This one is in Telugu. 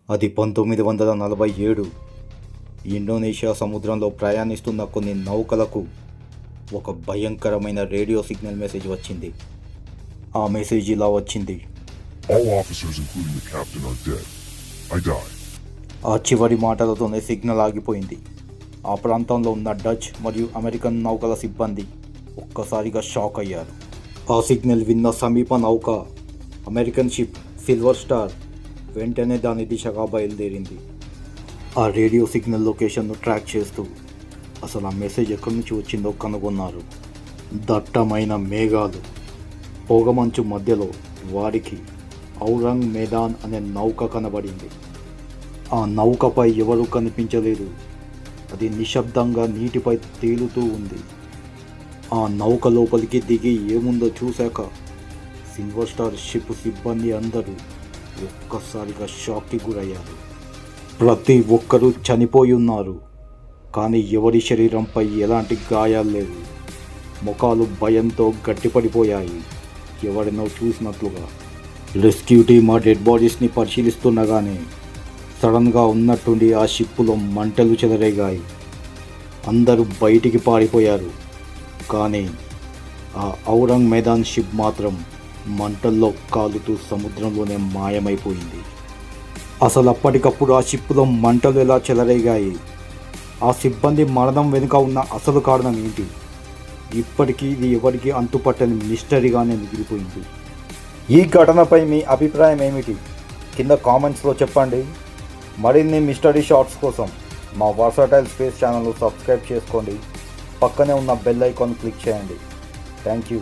అది 1947 ఇండోనేషియా సముద్రంలో ప్రయాణిస్తున్న కొన్ని నౌకలకు ఒక భయంకరమైన రేడియో సిగ్నల్ మెసేజ్ వచ్చింది. ఆ మెసేజ్ ఇలా వచ్చింది: All officers, including the captain, are dead. I die. ఆ చివరి మాటలతోనే సిగ్నల్ ఆగిపోయింది. ఆ ప్రాంతంలో ఉన్న డచ్ మరియు అమెరికన్ నౌకల సిబ్బంది ఒక్కసారిగా షాక్ అయ్యారు. ఆ సిగ్నల్ విన్న సమీప నౌక అమెరికన్ షిప్ సిల్వర్ స్టార్ వెంటనే దాని దిశగా బయలుదేరింది. ఆ రేడియో సిగ్నల్ లొకేషన్ను ట్రాక్ చేస్తూ అసలు ఆ మెసేజ్ ఎక్కడి నుంచి వచ్చిందో కనుగొన్నారు. దట్టమైన మేఘాలు, పొగమంచు మధ్యలో వారికి ఔరంగ్ మేదాన్ అనే నౌక కనబడింది. ఆ నౌకపై ఎవరూ కనిపించలేదు. అది నిశ్శబ్దంగా నీటిపై తేలుతూ ఉంది. ఆ నౌక లోపలికి దిగి ఏముందో చూశాక సిల్వర్ స్టార్ షిప్ సిబ్బంది అందరూ ఒక్కసారిగా షాక్కి గురయ్యారు. ప్రతి ఒక్కరూ చనిపోయి ఉన్నారు, కానీ ఎవరి శరీరంపై ఎలాంటి గాయాలు లేవు. ముఖాలు భయంతో గట్టిపడిపోయాయి, ఎవరినో చూసినట్లుగా. రెస్క్యూ టీమ్ ఆ డెడ్ బాడీస్ని పరిశీలిస్తుండగానే సడన్గా ఉన్నట్టుండి ఆ షిప్పులో మంటలు చెలరేగాయి. అందరూ బయటికి పారిపోయారు, కానీ ఆ ఔరంగ్ మేదాన్ షిప్ మాత్రం మంటల్లో కాలుతూ సముద్రంలోనే మాయమైపోయింది. అసలు అప్పటికప్పుడు ఆ షిప్పులో మంటలు ఎలా చెలరేగాయి? ఆ సిబ్బంది మరణం వెనుక ఉన్న అసలు కారణం ఏంటి? ఇప్పటికీ ఇది ఎవరికి అంతుపట్టని మిస్టరీగానే మిగిలిపోయింది. ఈ ఘటనపై మీ అభిప్రాయం ఏమిటి? కింద కామెంట్స్లో చెప్పండి. మరిన్ని మిస్టరీ షార్ట్స్ కోసం మా వర్సటైల్ స్పేస్ ఛానల్ను సబ్స్క్రైబ్ చేసుకోండి. పక్కనే ఉన్న బెల్ ఐకాన్ క్లిక్ చేయండి. Thank you.